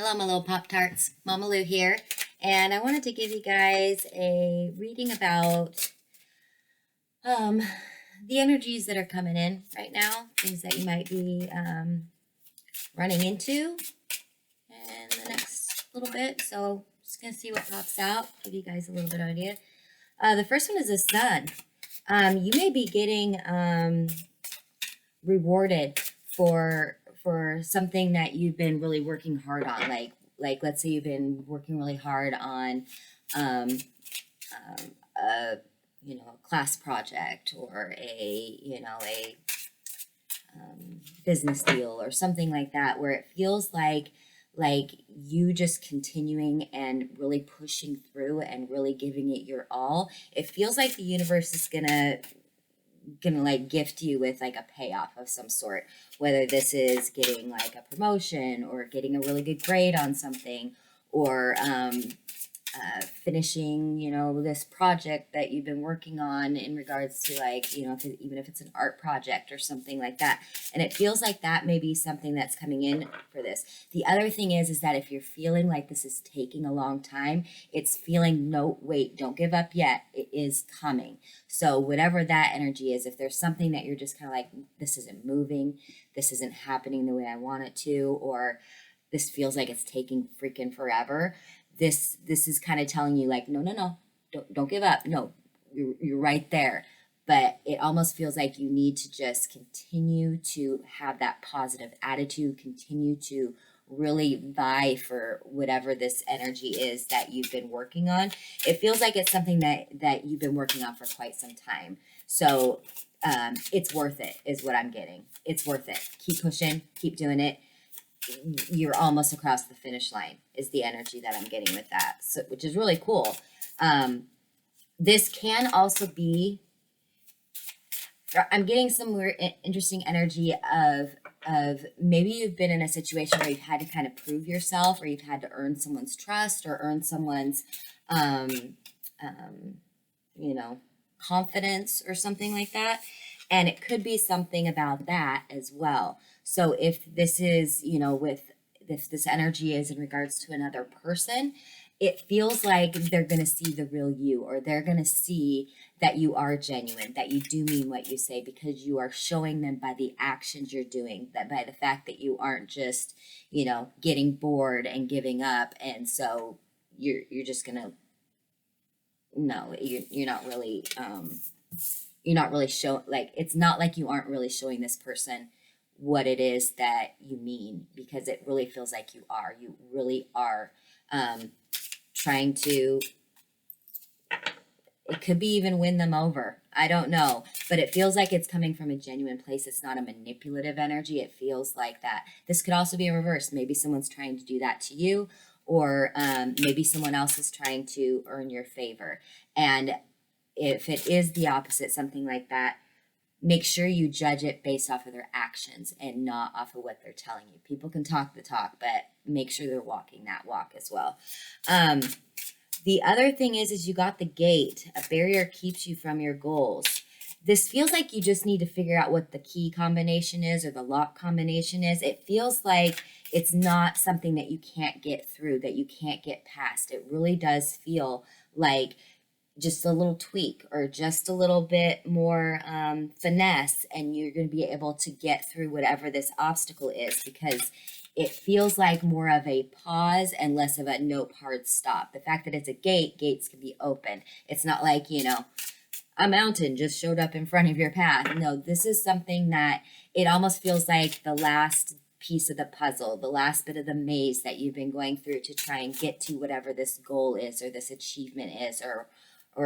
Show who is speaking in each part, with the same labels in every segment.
Speaker 1: Hello, my little Pop Tarts. Mama Lou here. And I wanted to give you guys a reading about um, the energies that are coming in right now, things that you might be running into in the next little bit. So, just going to see what pops out, give you guys a little bit of idea. The first one is the sun. You may be getting rewarded for something that you've been really working hard on, like let's say you've been working really hard on um, a a class project or a business deal or something like that, where it feels like you just continuing and really pushing through and really giving it your all. It feels like the universe is gonna like gift you with like a payoff of some sort, whether this is getting like a promotion or getting a really good grade on something, or finishing this project that you've been working on in regards to, like, even if it's an art project or something like that. And it feels like that may be something that's coming in for this. The other thing is that if you're feeling like this is taking a long time, it's feeling, no, wait, don't give up yet, it is coming. So whatever that energy is, if there's something that you're just kind of like, this isn't moving, this isn't happening the way I want it to, or this feels like it's taking freaking forever, this is kind of telling you, like, no, no, no, don't give up. No, you're right there. But it almost feels like you need to just continue to have that positive attitude, continue to really vie for whatever this energy is that you've been working on. It feels like it's something that you've been working on for quite some time. So it's worth it, is what I'm getting. It's worth it. Keep pushing, keep doing it. You're almost across the finish line, is the energy that I'm getting with that. So, which is really cool. This can also be, I'm getting some weird, interesting energy of maybe you've been in a situation where you've had to kind of prove yourself, or you've had to earn someone's trust, or earn someone's, um, um, you know, confidence or something like that. And it could be something about that as well. So if this is, with this energy is in regards to another person, it feels like they're going to see the real you, or they're going to see that you are genuine, that you do mean what you say, because you are showing them by the actions you're doing, that by the fact that you aren't just, getting bored and giving up. And so you're just going to, no, you're not really, show, like, it's not like you aren't really showing this person what it is that you mean, because it really feels like you really are trying to, it could be even win them over, I don't know, but it feels like it's coming from a genuine place. It's not a manipulative energy. It feels like that. This could also be in reverse. Maybe someone's trying to do that to you, or maybe someone else is trying to earn your favor. And if it is the opposite, something like that, make sure you judge it based off of their actions and not off of what they're telling you. People can talk the talk, but make sure they're walking that walk as well. The other thing is you got the gate. A barrier keeps you from your goals. This feels like you just need to figure out what the key combination is, or the lock combination is. It feels like it's not something that you can't get through, that you can't get past. It really does feel like just a little tweak, or just a little bit more finesse, and you're going to be able to get through whatever this obstacle is, because it feels like more of a pause and less of a nope, hard stop. The fact that it's a gate, gates can be open. It's not like, a mountain just showed up in front of your path. No, this is something that it almost feels like the last piece of the puzzle, the last bit of the maze that you've been going through to try and get to whatever this goal is, or this achievement is, or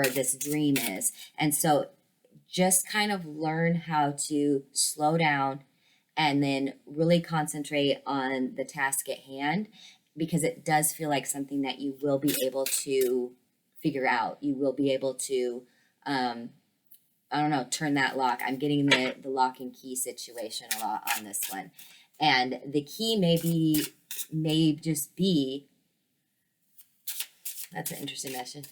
Speaker 1: this dream is. And so just kind of learn how to slow down and then really concentrate on the task at hand, because it does feel like something that you will be able to figure out. You will be able to, I don't know, turn that lock. I'm getting the lock and key situation a lot on this one. And the key may just be, that's an interesting message.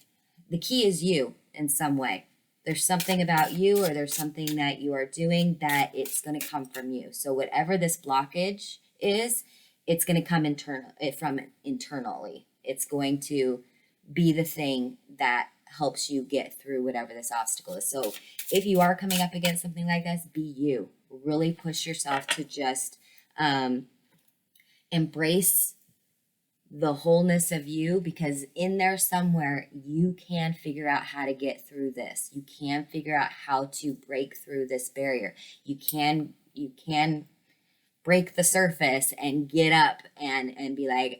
Speaker 1: The key is you in some way. There's something about you, or there's something that you are doing that it's going to come from you. So whatever this blockage is, it's going to come from internally. It's going to be the thing that helps you get through whatever this obstacle is. So if you are coming up against something like this, be you. Really push yourself to just embrace the wholeness of you, because in there somewhere you can figure out how to get through this. You can figure out how to break through this barrier. You can break the surface and get up and be like,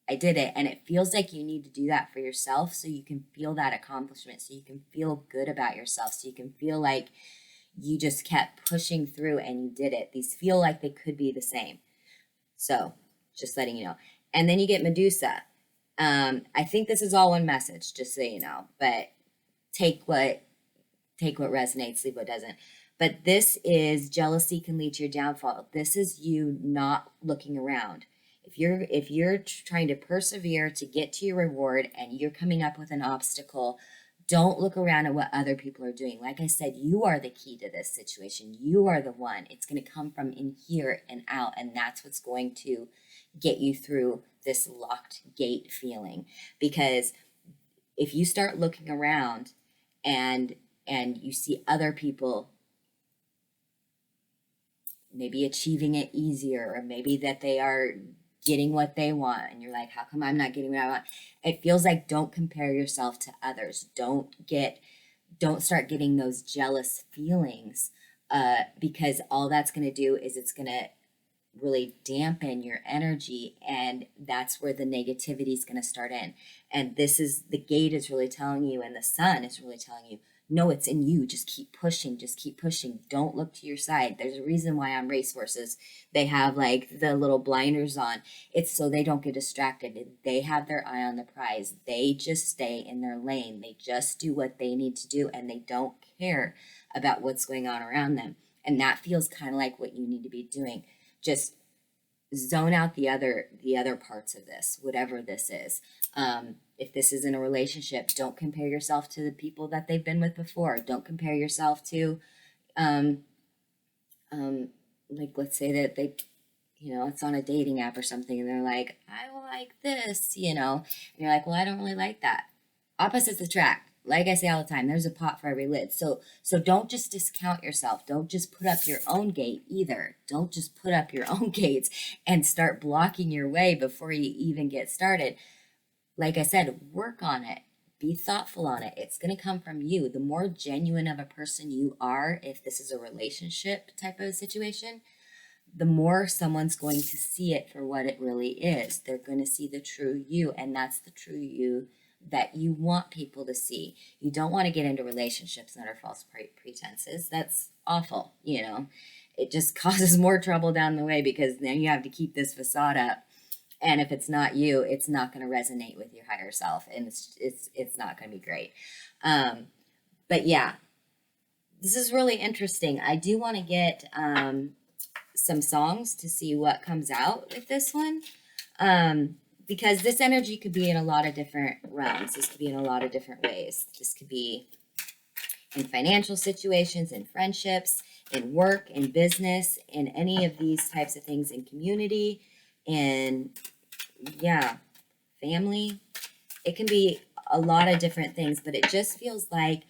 Speaker 1: I did it. And it feels like you need to do that for yourself so you can feel that accomplishment, so you can feel good about yourself, so you can feel like you just kept pushing through and you did it. These feel like they could be the same. So just letting you know. And then you get Medusa. I think this is all one message, just so you know, but take what resonates, leave what doesn't. But this is jealousy can lead to your downfall. This is you not looking around. If you're trying to persevere to get to your reward and you're coming up with an obstacle, don't look around at what other people are doing. Like I said, you are the key to this situation. You are the one. It's going to come from in here and out, and that's what's going to get you through this locked gate feeling. Because if you start looking around and you see other people maybe achieving it easier, or maybe that they are getting what they want, and you're like, how come I'm not getting what I want? It feels like, don't compare yourself to others. Don't start getting those jealous feelings, because all that's going to do is it's going to really dampen your energy, and that's where the negativity is going to start in. And this is the gate is really telling you, and the sun is really telling you, no, it's in you. Just keep pushing. Just keep pushing. Don't look to your side. There's a reason why on racehorses they have like the little blinders on. It's so they don't get distracted. They have their eye on the prize. They just stay in their lane. They just do what they need to do, and they don't care about what's going on around them. And that feels kind of like what you need to be doing. Just zone out the other parts of this, whatever this is. If this is in a relationship, don't compare yourself to the people that they've been with before. Don't compare yourself to, like, let's say that they, it's on a dating app or something, and they're like, I like this, and you're like, well, I don't really like that. Opposites attract. Like I say all the time, there's a pot for every lid. So don't just discount yourself. Don't just put up your own gate either. Don't just put up your own gates and start blocking your way before you even get started. Like I said, work on it. Be thoughtful on it. It's going to come from you. The more genuine of a person you are, if this is a relationship type of situation, the more someone's going to see it for what it really is. They're going to see the true you, and that's the true you that you want people to see. You don't want to get into relationships that are false pretenses. That's awful, It just causes more trouble down the way, because then you have to keep this facade up. And if it's not you, it's not going to resonate with your higher self, and it's not going to be great. But yeah, this is really interesting. I do want to get some songs to see what comes out with this one. Because this energy could be in a lot of different realms. This could be in a lot of different ways. This could be in financial situations, in friendships, in work, in business, in any of these types of things, in community, in, family. It can be a lot of different things, but it just feels like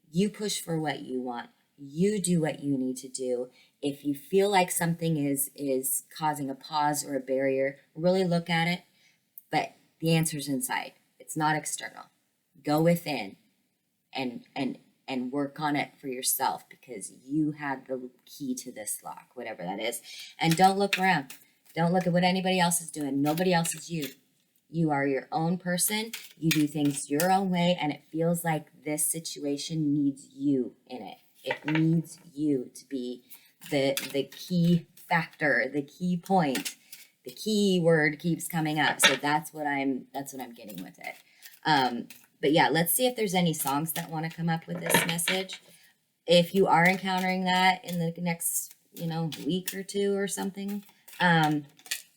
Speaker 1: you push for what you want. You do what you need to do. If you feel like something is causing a pause or a barrier, really look at it. But the answer's inside. It's not external. Go within and work on it for yourself, because you have the key to this lock, whatever that is. And don't look around. Don't look at what anybody else is doing. Nobody else is you. You are your own person. You do things your own way, and it feels like this situation needs you in it. It needs you to be the key factor, the key point. The key word keeps coming up, so that's what I'm getting with it. But yeah, let's see if there's any songs that want to come up with this message. If you are encountering that in the next, week or two or something,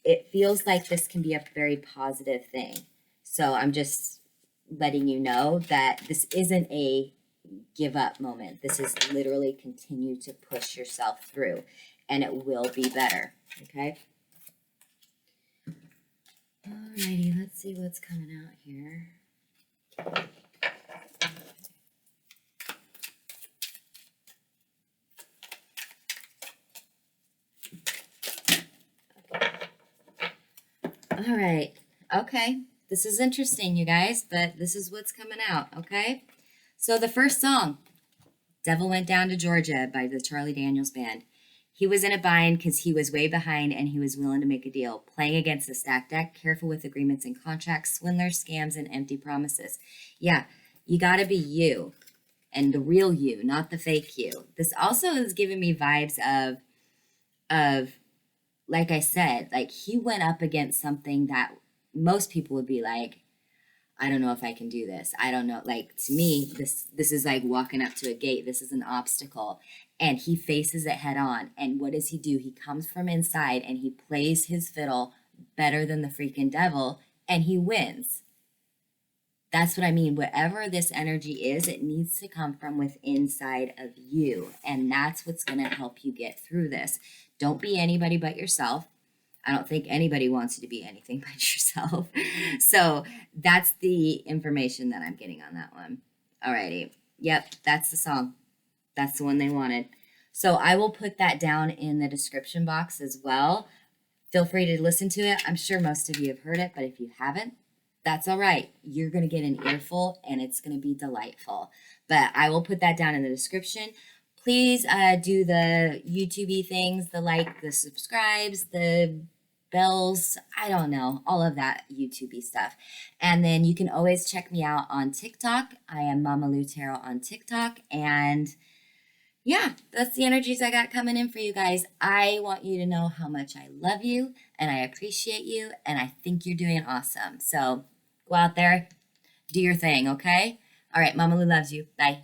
Speaker 1: it feels like this can be a very positive thing. So I'm just letting you know that this isn't a give up moment. This is literally continue to push yourself through, and it will be better. Okay. Alrighty, let's see what's coming out here. All right. Okay. This is interesting, you guys, but this is what's coming out. Okay. So the first song, Devil Went Down to Georgia by the Charlie Daniels Band. He was in a bind because he was way behind and he was willing to make a deal. Playing against the stacked deck, careful with agreements and contracts, swindlers, scams, and empty promises. Yeah, you got to be you and the real you, not the fake you. This also is giving me vibes of like I said, like he went up against something that most people would be like, I don't know if I can do this. I don't know. Like to me, this is like walking up to a gate. This is an obstacle. And he faces it head on. And what does he do? He comes from inside and he plays his fiddle better than the freaking devil and he wins. That's what I mean. Whatever this energy is, it needs to come from within inside of you. And that's what's going to help you get through this. Don't be anybody but yourself. I don't think anybody wants you to be anything but yourself. So that's the information that I'm getting on that one. Alrighty. Yep, that's the song. That's the one they wanted. So I will put that down in the description box as well. Feel free to listen to it. I'm sure most of you have heard it, but if you haven't, that's all right. You're going to get an earful and it's going to be delightful. But I will put that down in the description. Please do the YouTube things, the like, the subscribes, the bells, I don't know, all of that YouTube stuff. And then you can always check me out on TikTok. I am Mama Lou Tarot on TikTok. And yeah, that's the energies I got coming in for you guys. I want you to know how much I love you and I appreciate you and I think you're doing awesome. So go out there, do your thing, okay? All right, Mama Lou loves you. Bye.